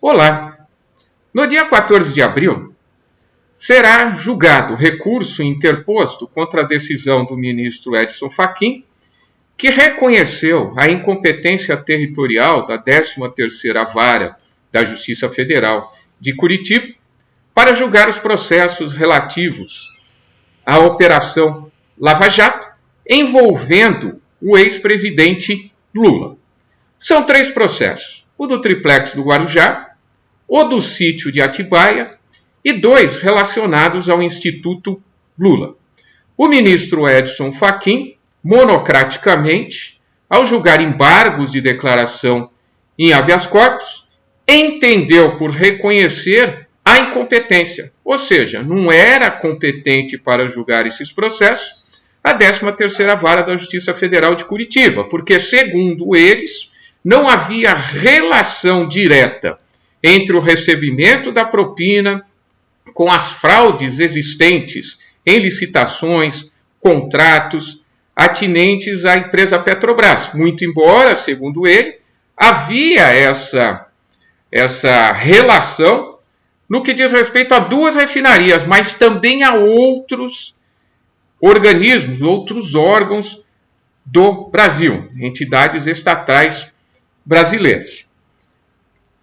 Olá! No dia 14 de abril, será julgado recurso interposto contra a decisão do ministro Edson Fachin, que reconheceu a incompetência territorial da 13ª Vara da Justiça Federal de Curitiba para julgar os processos relativos à Operação Lava Jato, envolvendo o ex-presidente Lula. São 3 processos: o do triplex do Guarujá, o do sítio de Atibaia e 2 relacionados ao Instituto Lula. O ministro Edson Fachin, monocraticamente, ao julgar embargos de declaração em habeas corpus, entendeu por reconhecer a incompetência, ou seja, não era competente para julgar esses processos a 13ª Vara da Justiça Federal de Curitiba, porque, segundo eles, não havia relação direta entre o recebimento da propina com as fraudes existentes em licitações, contratos atinentes à empresa Petrobras. Muito embora, segundo ele, havia essa relação no que diz respeito a 2 refinarias, mas também a outros organismos, outros órgãos do Brasil, entidades estatais brasileiras.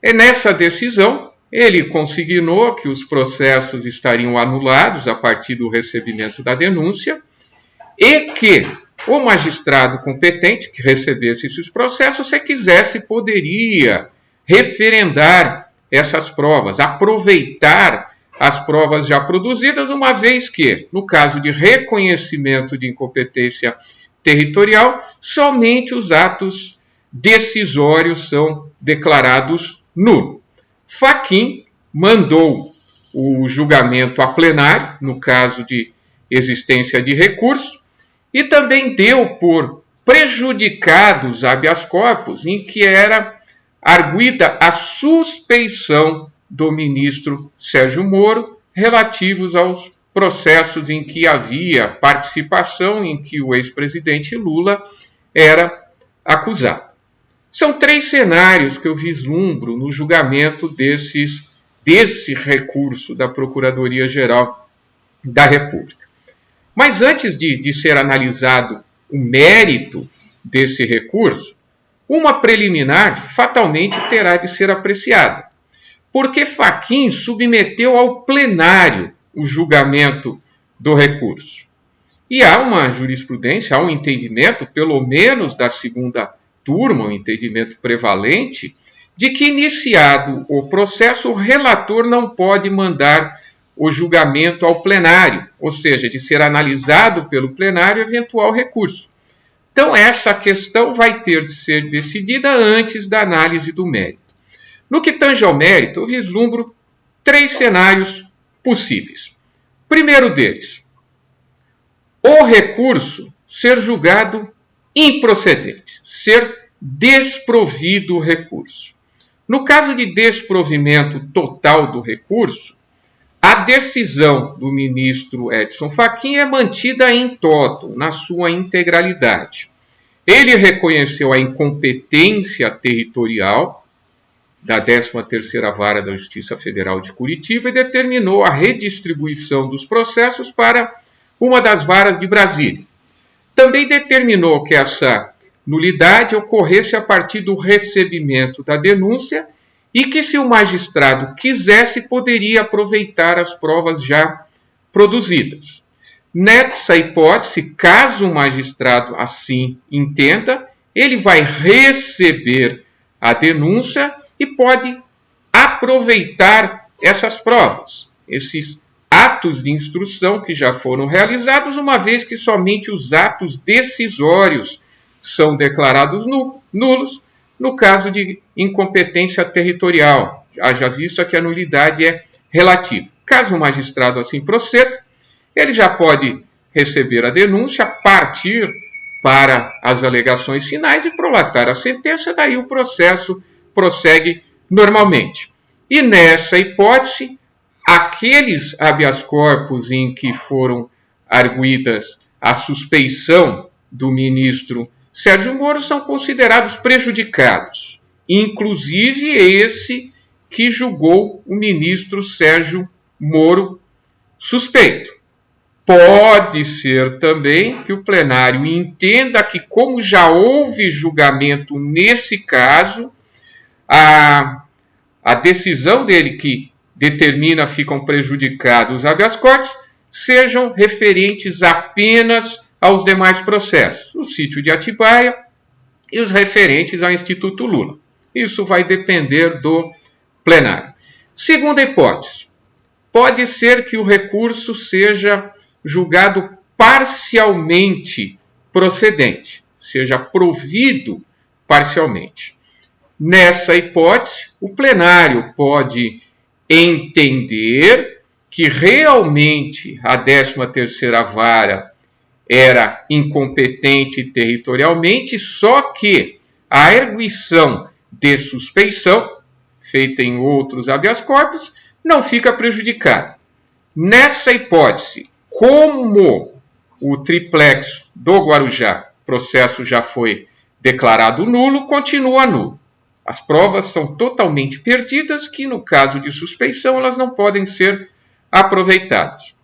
E nessa decisão, ele consignou que os processos estariam anulados a partir do recebimento da denúncia e que o magistrado competente que recebesse esses processos, se quisesse, poderia referendar essas provas, aproveitar as provas já produzidas, uma vez que, no caso de reconhecimento de incompetência territorial, somente os atos decisórios são declarados nulos. Fachin mandou o julgamento a plenário, no caso de existência de recurso, e também deu por prejudicados habeas corpus em que era arguida a suspeição do ministro Sérgio Moro relativos aos processos em que havia participação, em que o ex-presidente Lula era acusado. São 3 cenários que eu vislumbro no julgamento desse recurso da Procuradoria-Geral da República. Mas antes de ser analisado o mérito desse recurso, uma preliminar fatalmente terá de ser apreciada, porque Fachin submeteu ao plenário o julgamento do recurso. E há uma jurisprudência, há um entendimento, pelo menos da 2ª turma, um entendimento prevalente, de que, iniciado o processo, o relator não pode mandar o julgamento ao plenário, ou seja, de ser analisado pelo plenário eventual recurso. Então, essa questão vai ter de ser decidida antes da análise do mérito. No que tange ao mérito, eu vislumbro 3 cenários possíveis. Primeiro deles, o recurso ser julgado improcedente, ser desprovido o recurso. No caso de desprovimento total do recurso, a decisão do ministro Edson Fachin é mantida em toto, na sua integralidade. Ele reconheceu a incompetência territorial da 13ª Vara da Justiça Federal de Curitiba e determinou a redistribuição dos processos para uma das varas de Brasília. Também determinou que essa nulidade ocorresse a partir do recebimento da denúncia e que, se o magistrado quisesse, poderia aproveitar as provas já produzidas. Nessa hipótese, caso o magistrado assim entenda, ele vai receber a denúncia e pode aproveitar essas provas, esses atos de instrução que já foram realizados, uma vez que somente os atos decisórios são declarados nulos no caso de incompetência territorial, haja vista que a nulidade é relativa. Caso o magistrado assim proceda, ele já pode receber a denúncia, partir para as alegações finais e prolatar a sentença, daí o processo prossegue normalmente. E nessa hipótese, aqueles habeas corpus em que foram arguidas a suspeição do ministro Sérgio Moro são considerados prejudicados, inclusive esse que julgou o ministro Sérgio Moro suspeito. Pode ser também que o plenário entenda que, como já houve julgamento nesse caso, a decisão dele que determina ficam prejudicados os habeas corpus sejam referentes apenas aos demais processos, o sítio de Atibaia e os referentes ao Instituto Lula. Isso vai depender do plenário. Segunda hipótese, pode ser que o recurso seja julgado parcialmente procedente, seja provido parcialmente. Nessa hipótese, o plenário pode entender que realmente a 13ª Vara era incompetente territorialmente, só que a arguição de suspeição, feita em outros habeas corpus, não fica prejudicada. Nessa hipótese, como o triplex do Guarujá, processo já foi declarado nulo, continua nulo. As provas são totalmente perdidas, que no caso de suspeição elas não podem ser aproveitadas.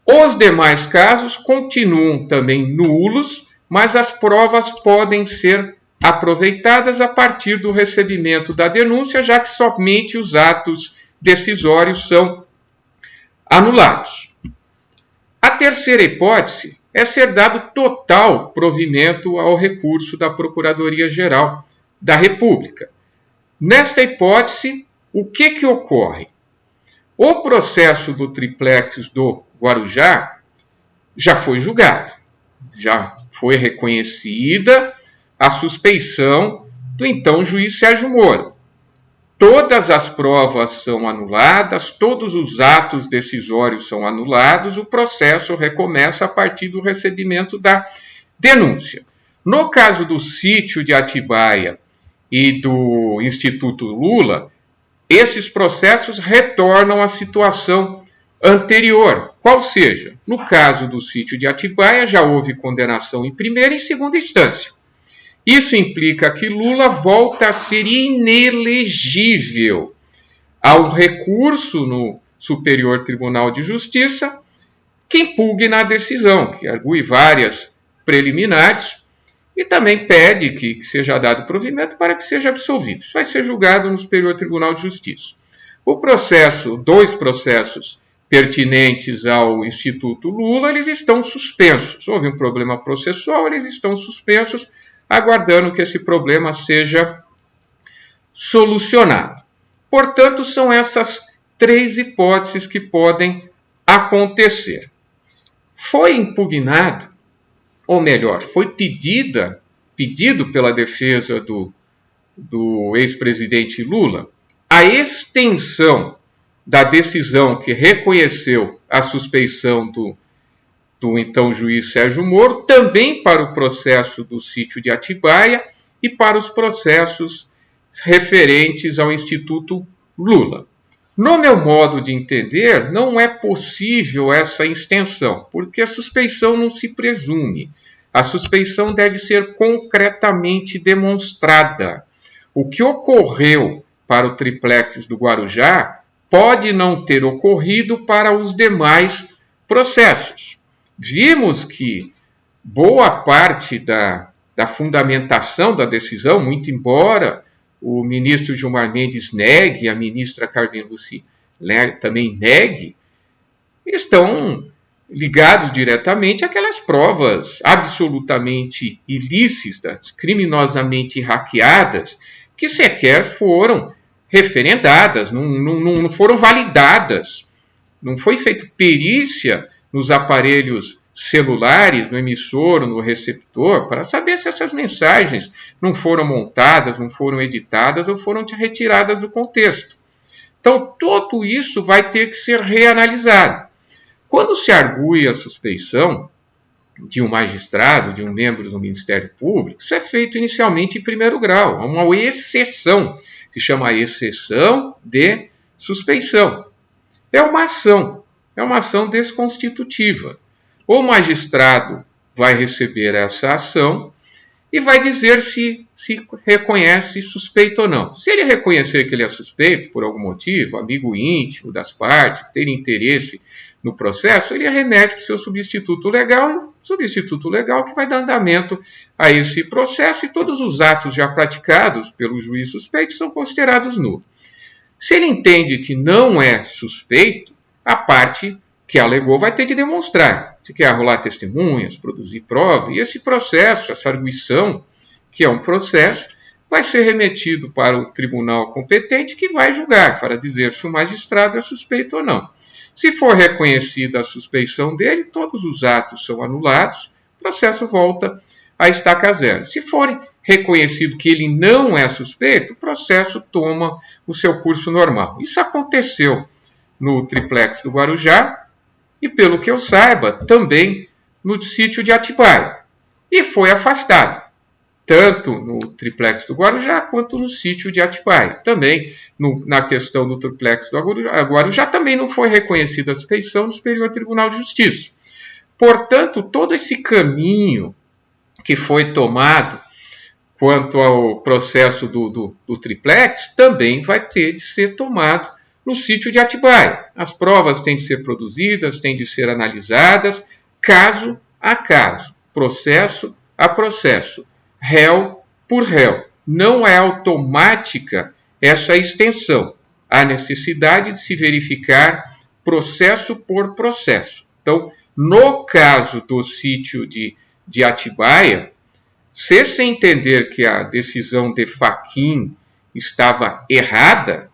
Os demais casos continuam também nulos, mas as provas podem ser aproveitadas a partir do recebimento da denúncia, já que somente os atos decisórios são anulados. A terceira hipótese é ser dado total provimento ao recurso da Procuradoria-Geral da República. Nesta hipótese, o que ocorre? O processo do triplex do Guarujá já foi julgado, já foi reconhecida a suspeição do então juiz Sérgio Moro. Todas as provas são anuladas, todos os atos decisórios são anulados, o processo recomeça a partir do recebimento da denúncia. No caso do sítio de Atibaia e do Instituto Lula, esses processos retornam à situação anterior, qual seja, no caso do sítio de Atibaia já houve condenação em primeira e segunda instância. Isso implica que Lula volta a ser inelegível ao recurso no Superior Tribunal de Justiça que impugna a decisão, que argue várias preliminares e também pede que seja dado provimento para que seja absolvido. Isso vai ser julgado no Superior Tribunal de Justiça. Dois processos pertinentes ao Instituto Lula, eles estão suspensos. Houve um problema processual, eles estão suspensos, aguardando que esse problema seja solucionado. Portanto, são essas três hipóteses que podem acontecer. Foi impugnado, ou melhor, foi pedido pela defesa do ex-presidente Lula a extensão da decisão que reconheceu a suspeição do então juiz Sérgio Moro, também para o processo do sítio de Atibaia e para os processos referentes ao Instituto Lula. No meu modo de entender, não é possível essa extensão, porque a suspeição não se presume. A suspeição deve ser concretamente demonstrada. O que ocorreu para o triplex do Guarujá pode não ter ocorrido para os demais processos. Vimos que boa parte da fundamentação da decisão, muito embora o ministro Gilmar Mendes negue, a ministra Carmen Lúcia também negue, estão ligados diretamente àquelas provas absolutamente ilícitas, criminosamente hackeadas, que sequer foram referendadas, não foram validadas. Não foi feita perícia nos aparelhos celulares, no emissor, no receptor, para saber se essas mensagens não foram montadas, não foram editadas ou foram retiradas do contexto. Então, tudo isso vai ter que ser reanalisado. Quando se argue a suspeição de um magistrado, de um membro do Ministério Público, isso é feito inicialmente em primeiro grau, é uma exceção, se chama exceção de suspeição. É uma ação desconstitutiva. O magistrado vai receber essa ação e vai dizer se reconhece suspeito ou não. Se ele reconhecer que ele é suspeito por algum motivo, amigo íntimo das partes, ter interesse no processo, ele remete para o seu substituto legal, e o substituto legal que vai dar andamento a esse processo, e todos os atos já praticados pelo juiz suspeito são considerados nulos. Se ele entende que não é suspeito, a parte que alegou vai ter de demonstrar. Se quer arrolar testemunhas, produzir prova, e esse processo, essa arguição, que é um processo, vai ser remetido para o tribunal competente, que vai julgar, para dizer se o magistrado é suspeito ou não. Se for reconhecida a suspeição dele, todos os atos são anulados, o processo volta a estaca zero. Se for reconhecido que ele não é suspeito, o processo toma o seu curso normal. Isso aconteceu no triplex do Guarujá e, pelo que eu saiba, também no sítio de Atibaia. E foi afastado, tanto no triplex do Guarujá quanto no sítio de Atibaia. Também, na questão do triplex do Guarujá, também não foi reconhecida a suspeição do Superior Tribunal de Justiça. Portanto, todo esse caminho que foi tomado quanto ao processo do triplex também vai ter de ser tomado no sítio de Atibaia. As provas têm de ser produzidas, têm de ser analisadas, caso a caso, processo a processo, réu por réu. Não é automática essa extensão. Há necessidade de se verificar processo por processo. Então, no caso do sítio de Atibaia, se entender que a decisão de Fachin estava errada,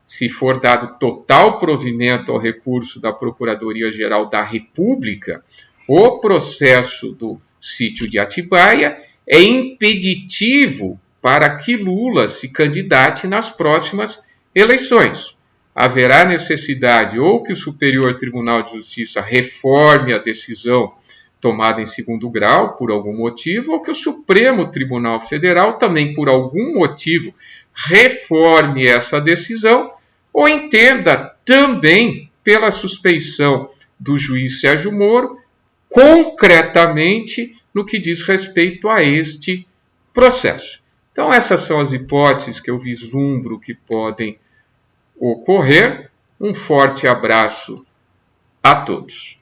se for dado total provimento ao recurso da Procuradoria-Geral da República, o processo do sítio de Atibaia é impeditivo para que Lula se candidate nas próximas eleições. Haverá necessidade ou que o Superior Tribunal de Justiça reforme a decisão tomada em segundo grau, por algum motivo, ou que o Supremo Tribunal Federal também, por algum motivo, reforme essa decisão, ou entenda também, pela suspeição do juiz Sérgio Moro, concretamente no que diz respeito a este processo. Então, essas são as hipóteses que eu vislumbro que podem ocorrer. Um forte abraço a todos.